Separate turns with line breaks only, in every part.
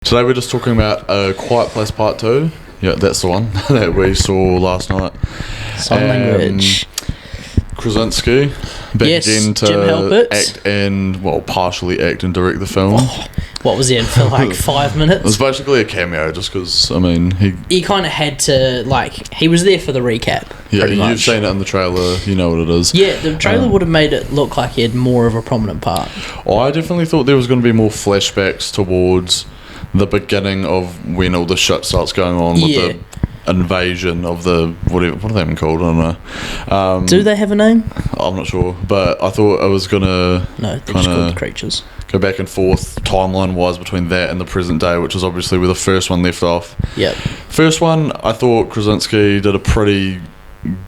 Today we're just talking about A Quiet Place Part 2. Yeah, that's the one that we saw last night.
Sign language.
Krasinski back
Yes,
again
Jim
to
Halpert.
act and, well, partially act and direct the film.
What was he in for, like 5
It was
minutes?
basically a cameo just because, I mean,
He kind of had to, like, he was there for the recap.
yeah,
pretty
you've
much.
seen it in the trailer, you know what it is.
Yeah, the trailer would have made it look like he had more of a prominent part.
I definitely thought there was going to be more flashbacks towards the beginning of when all the shit starts going on with
Yeah.
the invasion of the what are they even called? I don't know.
Do they have a name?
I'm not sure, but I thought I was gonna
No, they're just
Kinda-
called the creatures.
go back and forth timeline wise between that and the present day, which is obviously where the first one left off.
Yep.
First one, I thought Krasinski did a pretty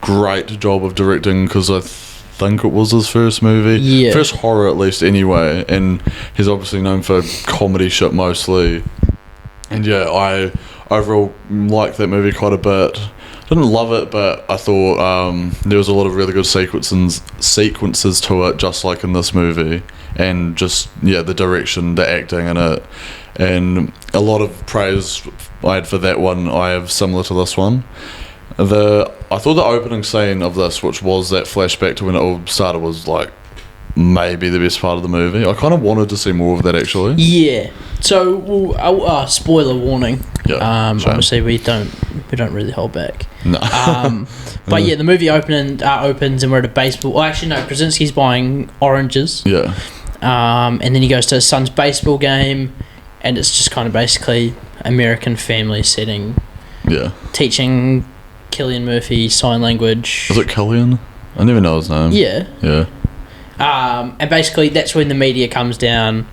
great job of directing because I think it was his first movie,
Yeah.
first horror at least anyway, and he's obviously known for comedy shit mostly. And yeah, I overall liked that movie quite a bit. Didn't love it, but I thought there was a lot of really good sequences to it, just like in this movie, and just the direction, the acting in it, and a lot of praise I had for that one. I have similar to this one. I thought the opening scene of this, which was that flashback to when it all started, was like maybe the best part of the movie. I kind of wanted to see more of that actually.
Yeah. So, spoiler warning.
Yeah, sure.
Obviously, we don't really hold back.
No.
But yeah, the movie opens and we're at a baseball. Well, actually, no. Krasinski's buying oranges.
Yeah.
And then he goes to his son's baseball game, and it's just kind of basically American family setting,
Yeah.
teaching Cillian Murphy sign language.
Was it Killian? I never know his name.
Yeah.
Yeah.
And basically that's when the media comes down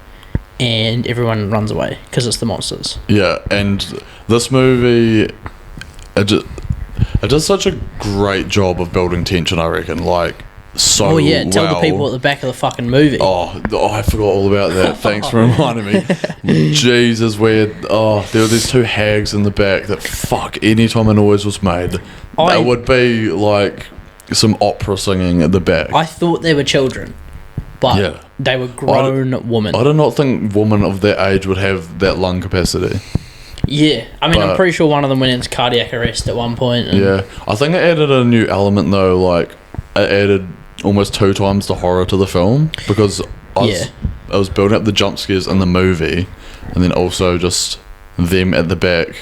and everyone runs away because it's the monsters.
Yeah, and this movie, it does such a great job of building tension, I reckon. Like, so
Oh yeah, tell
well.
the people at the back of the fucking movie.
Oh, I forgot all about that. Thanks for reminding me. Jesus, weird. Oh, there were these two hags in the back that, fuck, anytime a noise was made, it would be like some opera singing at the back.
I thought they were children, but
Yeah.
they were grown women.
I do not think women of that age would have that lung capacity.
Yeah, I mean, I'm
But-
pretty sure one of them went into cardiac arrest at one point. And
Yeah, I think it added a new element though. Like, it added almost 2 times the horror to the film because I was building up the jump scares in the movie, and then also just them at the back.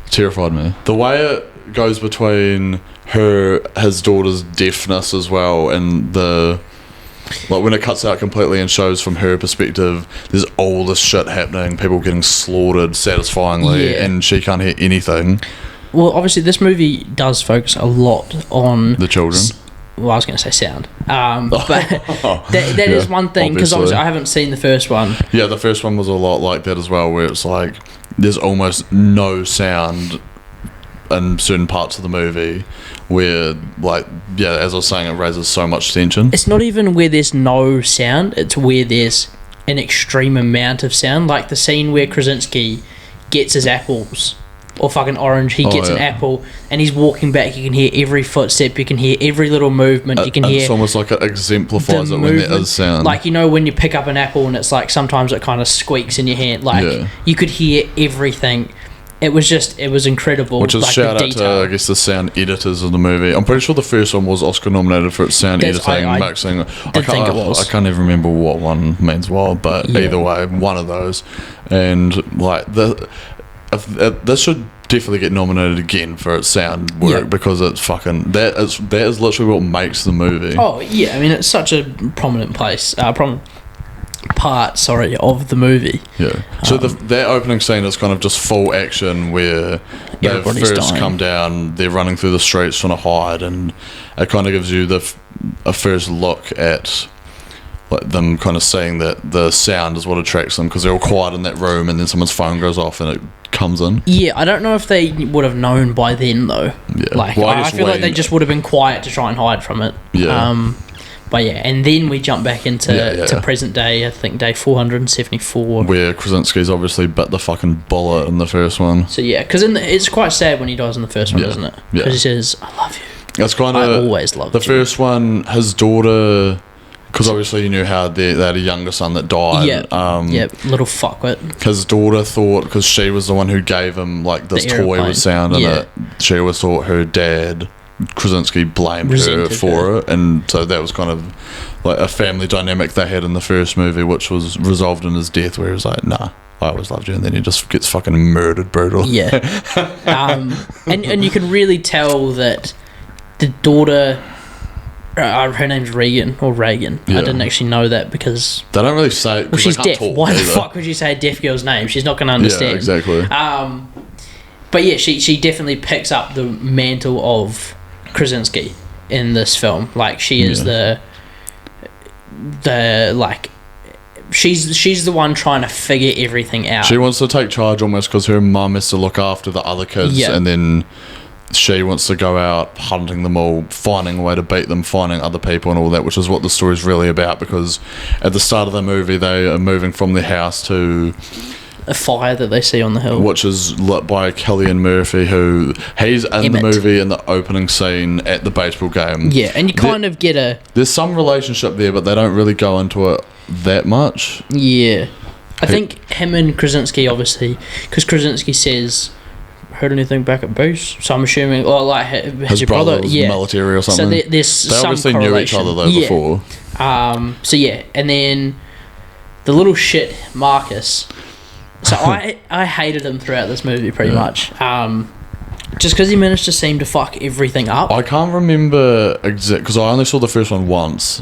Terrified me. The way it goes between his daughter's deafness as well, and when it cuts out completely and shows from her perspective, there's all this shit happening, people getting slaughtered satisfyingly,
Yeah.
and she can't hear anything.
Well, obviously, this movie does focus a lot on
The children.
Well, I was going to say sound, but that
Yeah,
is one thing because
obviously.
obviously I haven't seen the first one.
Yeah, the first one was a lot like that as well, where it's like there's almost no sound in certain parts of the movie where, like, yeah, as I was saying, it raises so much tension.
It's not even where there's no sound; it's where there's an extreme amount of sound. Like the scene where Krasinski gets his apples. Or fucking orange, he gets an
yeah.
apple and he's walking back. You can hear every footstep, you can hear every little movement, you can hear
It's almost like it exemplifies
the
it when there
movement.
is sound.
Like, you know, when you pick up an apple and it's like sometimes it kind of squeaks in your hand. Like,
Yeah.
you could hear everything. It was incredible.
Which is
like,
shout
the
out to,
detail.
I guess, the sound editors of the movie. I'm pretty sure the first one was Oscar nominated for its sound
That's-
editing,
I
mixing.
did think it was.
I can't even remember what one means what, but
Yeah.
either way, one of those. And like this should definitely get nominated again for its sound work
Yeah.
because it's fucking that is literally what makes the movie.
Oh, yeah. I mean, it's such a prominent part, of the movie.
Yeah. So that opening scene is kind of just full action where they
Everybody's
first
dying.
come down, they're running through the streets trying to hide, and it kind of gives you a first look at like them kind of seeing that the sound is what attracts them because they're all quiet in that room, and then someone's phone goes off and it comes in.
Yeah, I don't know if they would have known by then, though.
Yeah.
Like,
Well, I
I
guess
feel like they
Wayne-
just would have been quiet to try and hide from it.
Yeah.
But yeah, and then we jump back into to
Yeah.
present day, I think day 474.
Where Krasinski's obviously bit the fucking bullet in the first one.
So yeah, because it's quite sad when he dies in the first one,
Yeah.
isn't it?
Yeah.
Because he says, "I love you."
It's kind
I
of
always loved
the
you.
first one. His daughter Because obviously you knew how they had a younger son that died.
Yep. Little fuckwit.
His daughter thought, because she was the one who gave him like this
The
toy
aeroplane.
with sound in
Yeah.
it, she always thought her dad, Krasinski, blamed her
Resented
for it, and so that was kind of like a family dynamic they had in the first movie, which was resolved in his death, where he was like, "Nah, I always loved you," and then he just gets fucking murdered brutally.
Yeah. And you can really tell that the daughter, her name's Regan or Reagan.
Yeah.
I didn't actually know that because
They don't really say.
well, she's
they can't
deaf.
talk
Why the
either.
fuck would you say a deaf girl's name? She's not going to understand.
Yeah, exactly.
But yeah, she definitely picks up the mantle of Krasinski in this film. Like she is the like she's the one trying to figure everything out.
She wants to take charge almost because her mum has to look after the other kids,
Yeah.
and then she wants to go out hunting them all, finding a way to beat them, finding other people and all that, which is what the story's really about. Because at the start of the movie, they are moving from their house to,
a fire that they see on the hill.
which is lit by Cillian Murphy, who he's in
Emmett.
the movie in the opening scene at the baseball game.
Yeah, and you kind of get a
There's some relationship there, but they don't really go into it that much.
yeah. I think him and Krasinski obviously, because Krasinski says, "Heard anything back at base?" So I'm assuming, or like
His
your
brother
brother,
was
yeah.
military or
So
something.
there's
They
some
obviously knew each
correlation.
other though
Yeah.
before.
So yeah, and then the little shit Marcus. So I hated him throughout this movie pretty much. Just because he managed to seem to fuck everything up.
I can't remember because I only saw the first one once.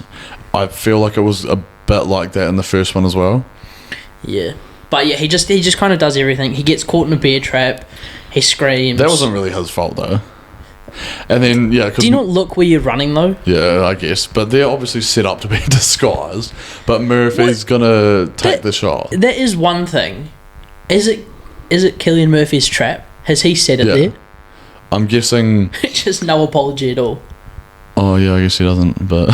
I feel like it was a bit like that in the first one as well.
Yeah, but yeah, he just kind of does everything. He gets caught in a bear trap. He screams.
That wasn't really his fault though. And then yeah,
Do you not look where you're running though?
yeah, I guess, but they're obviously set up to be disguised. But Murphy's gonna take the shot.
That is one thing. Is it Cillian Murphy's trap? Has he said it
Yeah.
there?
I'm guessing.
Just no apology at all.
Oh yeah, I guess he doesn't. But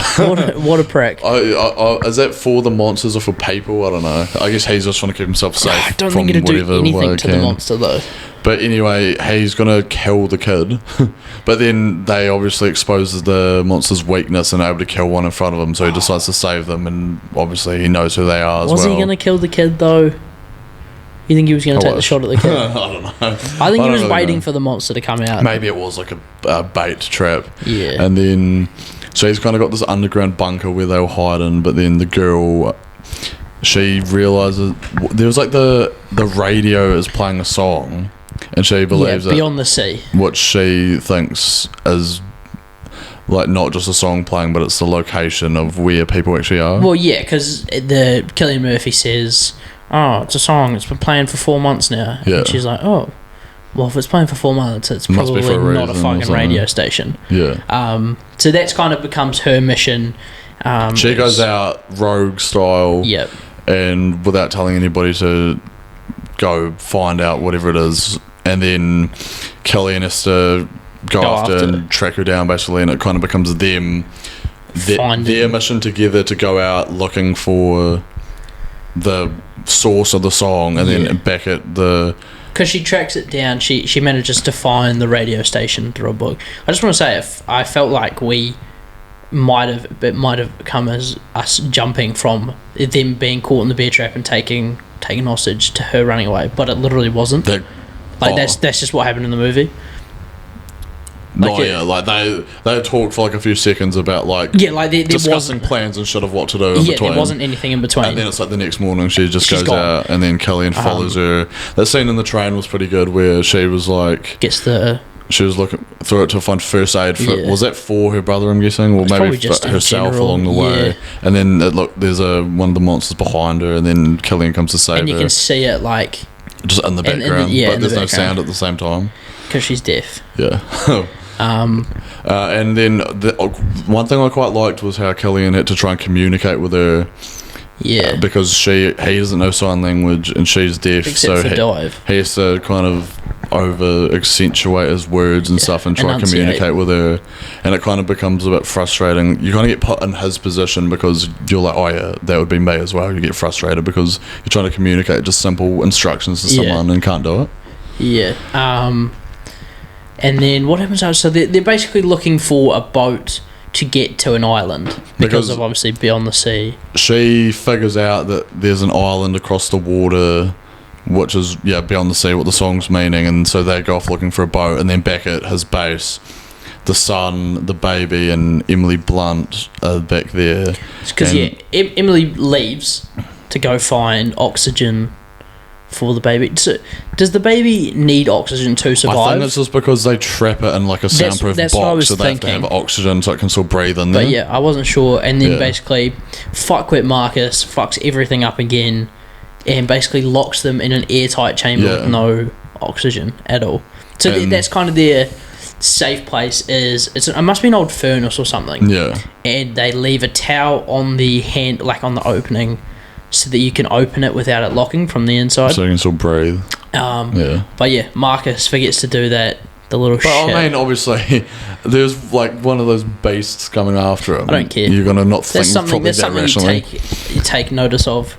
What a prick.
is that for the monsters or for people? I don't know. I guess he's just trying to keep himself safe
I don't
from
think it'll do
whatever way
anything
it
to the
can.
monster though.
But anyway, he's gonna kill the kid, but then they obviously exposes the monster's weakness and are able to kill one in front of him. So he decides to save them, and obviously he knows who they are as
Was
well.
he going to kill the kid though? You think he was going to take the
was.
shot at the kid?
I don't know.
I think
I
he
don't
was
really
waiting
know.
for the monster to come out.
Maybe it was like a bait trap.
Yeah.
And then, so he's kind of got this underground bunker where they'll hide in. But then the girl, she realizes there was like the radio is playing a song, and she believes it,
Beyond the Sea.
which she thinks is like not just a song playing, but it's the location of where people actually are.
Well, yeah, because the Cillian Murphy says, "Oh, it's a song. It's been playing for 4 months now."
Yeah.
And she's like, "Oh, well, if it's playing for 4 months, it's
Must be
probably
for a
not a
reason or
fucking
something."
radio station."
Yeah.
So that's kind of becomes her mission.
She goes
is-
out rogue style.
Yep.
And without telling anybody to go find out whatever it is, and then Cillian has to go after and track her down basically, and it kind of becomes them their mission together to go out looking for the source of the song, and then back at the
Because she tracks it down, she manages to find the radio station through a book. I just want to say, I felt like it might have come as us jumping from them being caught in the bear trap and taken hostage to her running away, but it literally wasn't. That's just what happened in the movie.
They talked for like a few seconds about like
There
discussing
wasn't
plans and shit of what to do in between.
there wasn't anything in between.
And then it's like the next morning she just
She's
goes
gone.
out, and then Cillian follows her. That scene in the train was pretty good, where she was like,
Gets the
she was looking through it to find first aid for.
Yeah.
Was that for her brother? I'm guessing, or
It's
maybe
probably just
for
in
herself
general,
along the way.
yeah.
And then there's one of the monsters behind her, and then Cillian comes to save
and you
her,
can see it like
just in the
in the-
background,
yeah,
but
in the
there's no
background.
sound at the same time.
because she's deaf.
Yeah.
Um,
And then one thing I quite liked was how Cillian had to try and communicate with her,
yeah.
because he doesn't know sign language and she's deaf,
Except for
so
dive.
he has to kind of over accentuate his words and stuff and try and
Enunciate.
communicate with her, and it kind of becomes a bit frustrating. You kind of get put in his position because you're like, oh yeah, that would be me as well. You get frustrated because you're trying to communicate just simple instructions to
Yeah.
someone and can't do it.
Yeah. And then what happens? So they're basically looking for a boat to get to an island because
Because-
of obviously Beyond the Sea.
She figures out that there's an island across the water, which is beyond the sea, what the song's meaning, and so they go off looking for a boat, and then back at his base, the son, the baby, and Emily Blunt are back there.
Because
And-
Emily leaves to go find oxygen for the baby. So, does the baby need oxygen to
I
survive?
think it's just because they trap it in like a soundproof
that's what I
box,
was
so they have to
thinking.
have oxygen so it can still breathe in there.
But yeah, I wasn't sure. And then
Yeah.
basically, fuckwit Marcus fucks everything up again, and basically locks them in an airtight chamber
Yeah.
with no oxygen at all. So
And-
that's kind of their safe place. It must be an old furnace or something.
Yeah.
And they leave a towel on the hand, like on the opening, so that you can open it without it locking from the inside.
So you can still breathe. Yeah.
But yeah, Marcus forgets to do that. The little
But
shit.
I mean, obviously, there's like one of those beasts coming after him.
I don't care.
You're gonna not think
There's
probably that
something
rationally.
you take notice of.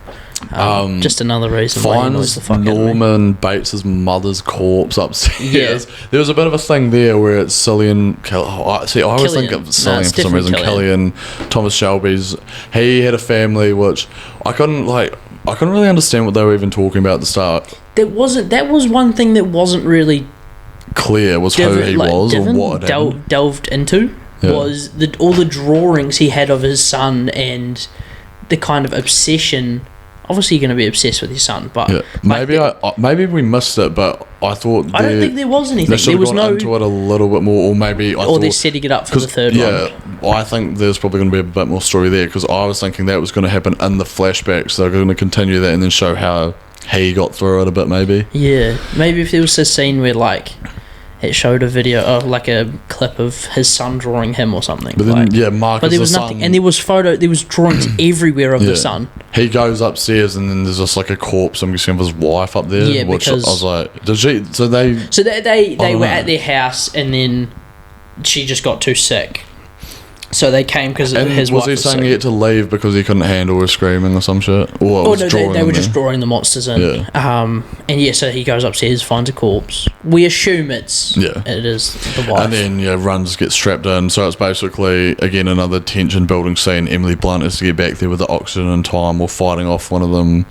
Just another reason why he annoys
Finds
the fuck out of me.
Norman Bates' mother's corpse upstairs.
Yeah.
There was a bit of a thing there where it's Cillian. I always think
Killian.
of Cillian
it's
for some
definitely
reason. Cillian, Thomas Shelby's. He had a family which I couldn't really understand what they were even talking about at the start.
That was one thing that wasn't really
Clear was who he was or what had happened.
delved into
Yeah.
was all the drawings he had of his son and the kind of obsession. Obviously, you're going to be obsessed with your son, but
Yeah, maybe we missed it, but I thought
I don't think there was anything.
they should
There
have
was
gone
no,
into it a little bit more, or maybe
or they're setting it up for the third one.
I think there's probably going to be a bit more story there because I was thinking that was going to happen in the flashbacks. So they're going to continue that and then show how he got through it a bit, maybe.
Yeah, maybe if there was a scene where like it showed a video of like a clip of his son drawing him or something.
But then, Marcus,
but there was
the
nothing,
son,
and there was drawings everywhere of
Yeah.
the son.
he goes upstairs and then there's just like a corpse, I'm guessing, of his wife up there.
Yeah,
which
because-
I was like, did she? So they.
So they
don't
were
know.
at their house, and then she just got too sick. So they came because
And
his
was
wife
he
was
saying
sick.
he had to leave because he couldn't handle her screaming or some shit? Or
Oh
was
no,
drawing
they were
them
just
there?
drawing the monsters in.
Yeah.
And yeah, so he goes upstairs, finds a corpse. We assume it is the wife.
And then runs, gets strapped in. So it's basically again another tension building scene. Emily Blunt has to get back there with the oxygen in time, or fighting off one of them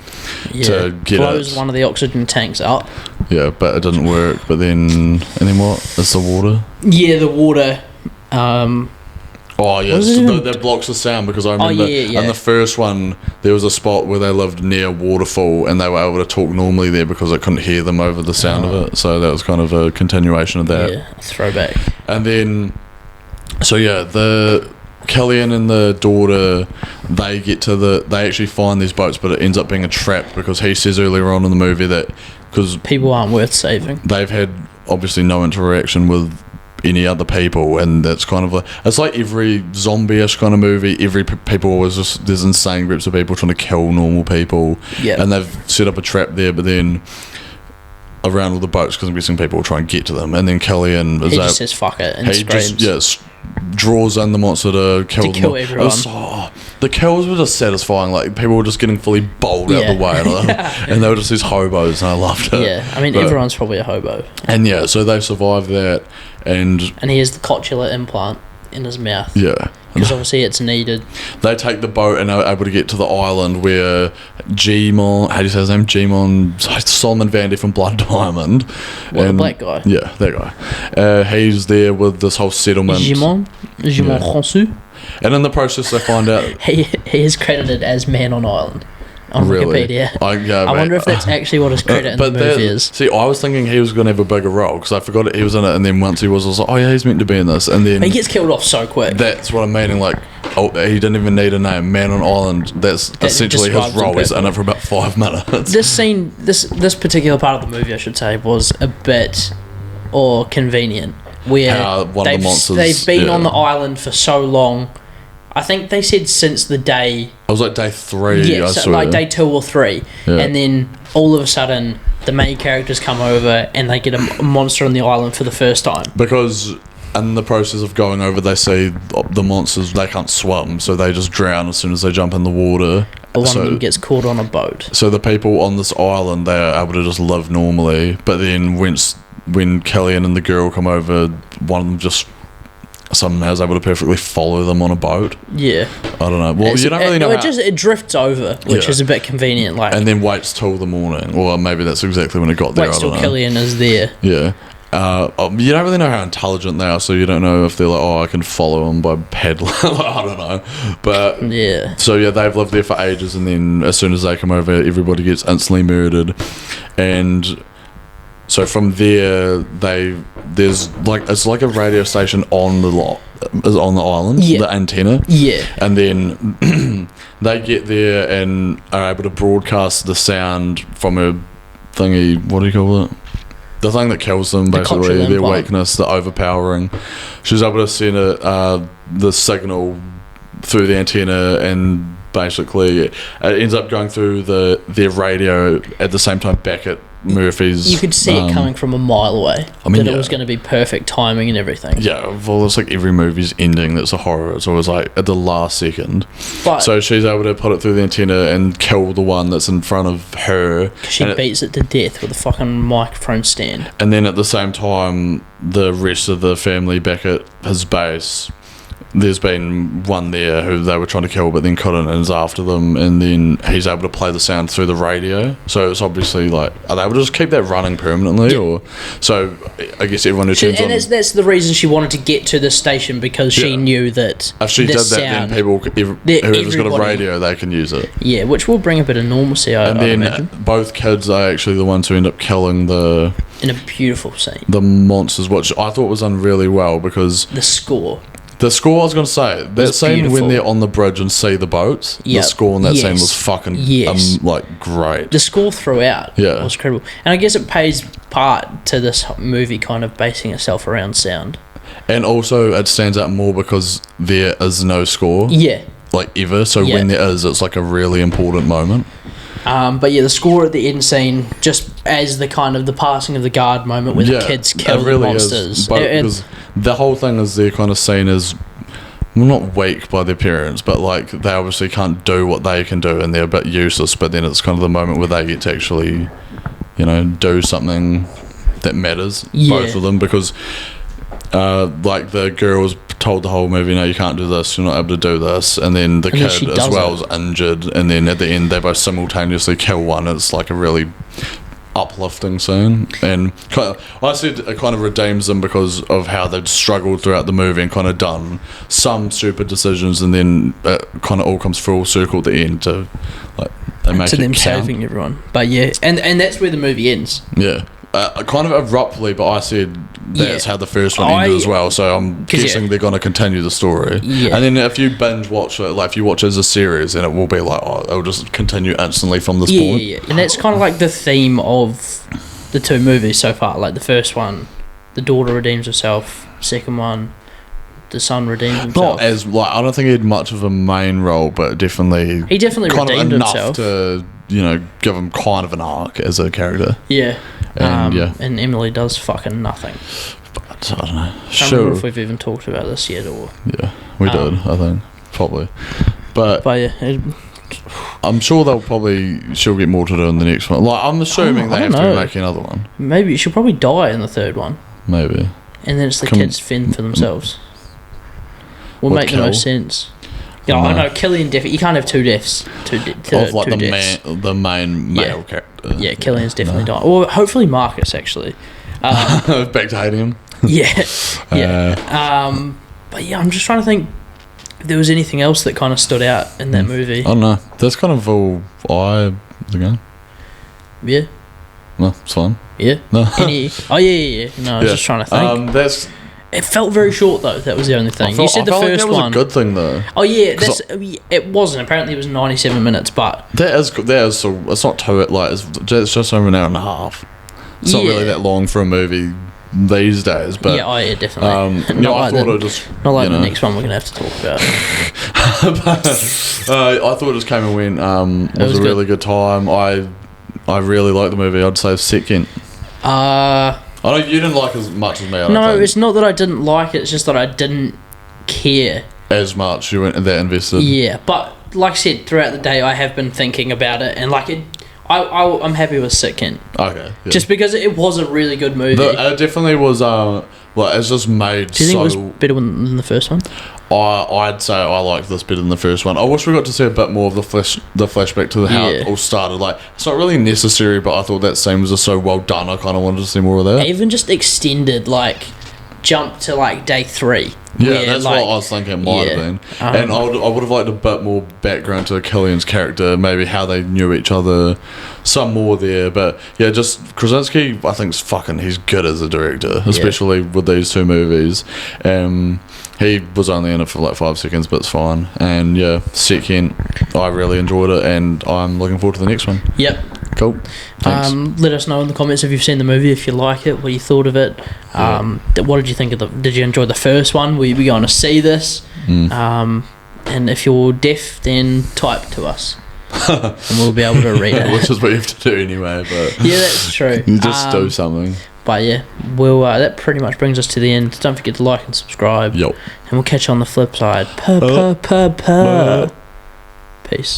to get
blows
it.
one of the oxygen tanks up.
Yeah, but it didn't work. But then and then what? It's the water.
Yeah, the water.
Oh yeah,
Was it
so
even-
that blocks the sound because I remember
yeah.
in the first one there was a spot where they lived near a waterfall and they were able to talk normally there because it couldn't hear them over the sound of it. So that was kind of a continuation of that.
Yeah, throwback.
And then, so yeah, the Killian and the daughter, they get to they actually find these boats, but it ends up being a trap because he says earlier on in the movie that because
People aren't worth saving.
they've had obviously no interaction with any other people, and that's kind of it's like every zombie-ish kind of movie. People always just there's insane groups of people trying to kill normal people,
Yeah.
and they've set up a trap there, but then around all the boats because I'm guessing people will try and get to them, and then Killian is
He
that
just says fuck it and
he
screams.
just draws in the monster to kill them.
kill
It
everyone.
was the kills were just satisfying. Like people were just getting fully bowled out
Yeah.
the way, and they were just these hobos, and I loved it.
Yeah, I mean
But-
everyone's probably a hobo,
And yeah, so they survived that, and
and he has the cochlear implant in his mouth
yeah.
because obviously it's needed.
They take the boat and are able to get to the island where Gmon, how do you say his name? Gmon, Solomon Vandy from Blood Diamond.
The black guy.
Yeah, that guy. He's there with this whole settlement.
Jimon
Yeah.
Francois.
And in the process, they find out.
He is credited as Man on Island on
Really?
Wikipedia.
I
I wonder if that's actually what his credit in the movie is.
See, I was thinking he was going to have a bigger role because I forgot he was in it, and then once he was, I was like, oh yeah, he's meant to be in this, and then
He gets killed off so quick.
that's what I'm meaning. Like, oh, he didn't even need a name. Man on Island. That's essentially his
describes him
role. He's in
perfectly.
it for about 5 minutes.
This scene, this particular part of the movie, I should say, was a bit convenient. Where
How one of the monsters-
they've been
yeah.
on the island for so long. I think they said since the day,
I was like day 3.
yeah,
I
so
swear.
like day 2 or 3,
Yeah.
and then all of a sudden the main characters come over and they get a monster on the island for the first time.
Because in the process of going over, they see the monsters, they can't swim, so they just drown as soon as they jump in the water.
But one
so,
of them gets caught on a boat.
so the people on this island, they are able to just live normally, but then when Killian and the girl come over, one of them just somehow is able to perfectly follow them on a boat.
Yeah.
I don't know. Well, you don't really know.
It drifts over, which is a bit convenient. Like,
and then waits till the morning, or maybe that's exactly when it got there.
waits
I don't
till
know.
Killian is there.
Yeah. You don't really know how intelligent they are, so you don't know if they're like, oh, I can follow them by paddling. I don't know. But
Yeah.
so yeah, they've lived there for ages, and then as soon as they come over, everybody gets instantly murdered. And so from there, there's like, it's like a radio station on the island, the antenna.
Yeah.
And then they get there and are able to broadcast the sound from a thingy. What do you call it? The thing that kills them, basically,
cochlear
their
implant.
weakness, the overpowering. She's able to send the signal through the antenna, and basically it ends up going through their radio at the same time back at Murphy's.
You could see it coming from a mile away.
I mean,
that
yeah.
it was going to be perfect timing and everything.
Yeah, well, it's like every movie's ending that's a horror. It's always like at the last second.
But
So she's able to put it through the antenna and kill the one that's in front of her.
she
and
beats it to death with a fucking microphone stand.
And then at the same time, the rest of the family back at his base, there's been one there who they were trying to kill but then couldn't, and is after them, and then he's able to play the sound through the radio. So it's obviously like, are they able to just keep that running permanently?
Yeah.
Or so I guess everyone who turns on,
That's the reason she wanted to get to the station, because she
Yeah.
knew that
if she
the
did that,
sound,
then people, whoever's got a
everybody-
radio, they can use it.
yeah, which will bring a bit of normalcy,
And
I'd
then
imagine,
both kids are actually the ones who end up killing the
in a beautiful scene.
monsters, which I thought was done really well, because
The score.
the score, I was going to say, that
was
scene
beautiful.
when they're on the bridge and see the boats,
Yep.
the score in that scene
Yes.
was fucking
Yes.
like great.
The score throughout
Yeah.
was incredible. And I guess it pays part to this movie kind of basing itself around sound.
And also it stands out more because there is no score,
Yeah.
like ever, so
Yeah.
when there is, it's like a really important moment.
But yeah, the score at the end scene, just as the kind of the passing of the guard moment where the kids kill
it
the
really
monsters.
is. But because the whole thing is they're kind of seen as, well, not weak by their parents, but like they obviously can't do what they can do and they're a bit useless, but then it's kind of the moment where they get to actually, you know, do something that matters,
Yeah.
both of them, because like the girl's told the whole movie, no, you can't do this, you're not able to do this, and then the
And then she
kid as
does
well
it.
is injured, and then at the end they both simultaneously kill one. It's like a really uplifting scene, and I said it kind of redeems them because of how they'd struggled throughout the movie and kind of done some stupid decisions, and then it kind of all comes full circle at the end to like they make
to
it
them
count.
saving everyone. But yeah, and that's where the movie ends.
Yeah. Kind of abruptly, but I said that's
Yeah.
how the first one ended as well, so I'm
'Cause,
guessing
yeah.
they're going to continue the story.
Yeah.
And then if you binge watch it, like if you watch it as a series, then it will be like, oh, it'll just continue instantly from this point.
Yeah, and that's kind of like the theme of the two movies so far. Like the first one, the daughter redeems herself. Second one, the son redeems himself.
Not as, like, I don't think he had much of a main role, but definitely
He definitely
kind of
redeemed
enough
himself.
to, you know, give him kind of an arc as a character.
Yeah.
And, yeah.
And Emily does fucking nothing.
But I don't know.
I don't remember if
Sure.
we've even talked about this yet, or.
Yeah, we did, I think. Probably. But
But yeah,
I'm sure she'll get more to do in the next one. Like, I'm assuming
I
they
don't
have
know.
to make another one.
maybe she'll probably die in the third one,
Maybe.
and then it's the
Come-
kids fend for themselves. Will
What,
make the most sense. Yeah, I
No.
know. Killian definitely. You can't have two deaths.
Of like
two
the
deaths.
the main
Yeah.
male character.
Yeah, Killian's definitely dying. Or hopefully Marcus actually.
Back to hating him.
Yeah, yeah. But yeah, I'm just trying to think if there was anything else that kind of stood out in that movie.
I don't know. That's kind of all again.
Yeah,
No, it's fine.
yeah.
No.
Oh yeah. No, I was just trying to think.
That's.
It felt very short though. That was the only thing. You said the
I felt like
first
that was
one.
a good thing though.
Oh yeah,
'Cause
it wasn't. Apparently, it was 97 minutes, but
That is good. That is so. It's not too like it's just over an hour and a half. It's not really
Yeah.
that long for a movie these days. But
yeah, definitely.
you know, I thought it just
not like
you
the
know,
next one we're gonna have to talk about.
I thought it just came and went. It was
was
a
good.
really good time. I really liked the movie. I'd say second. I know you didn't like as much as me. I don't
No,
think.
it's not that I didn't like it. It's just that I didn't care.
As much. You weren't that invested.
Yeah, but like I said, throughout the day, I have been thinking about it, and like I'm happy with Sitkin.
Okay. Yeah.
Just because it was a really good movie.
It definitely was. It's just made.
Do you think it was better than the first one?
I'd say I liked this better than the first one. I wish we got to see a bit more of the flashback to how it all started. Like, it's not really necessary, but I thought that scene was just so well done. I kind of wanted to see more of that.
Even just extended, like, jump to like day 3.
Yeah, that's what I was thinking it might have been. And I would have liked a bit more background to Killian's character, maybe how they knew each other, some more there. But yeah, just Krasinski, I think he's good as a director, especially with these 2 movies. He was only in it for like 5 seconds, but it's fine. And yeah, Second, I really enjoyed it, and I'm looking forward to the next one.
Yep.
Cool. Thanks.
Let us know in the comments if you've seen the movie, if you like it, what you thought of it. What did you think of did you enjoy the first one? Will you be going to see this? And if you're deaf, then type to us. And we'll be able to read it.
Which is what you have to do anyway, but
yeah, that's true.
You just do something.
But yeah, that pretty much brings us to the end. Don't forget to like and subscribe.
Yep.
And we'll catch you on the flip side. Peace.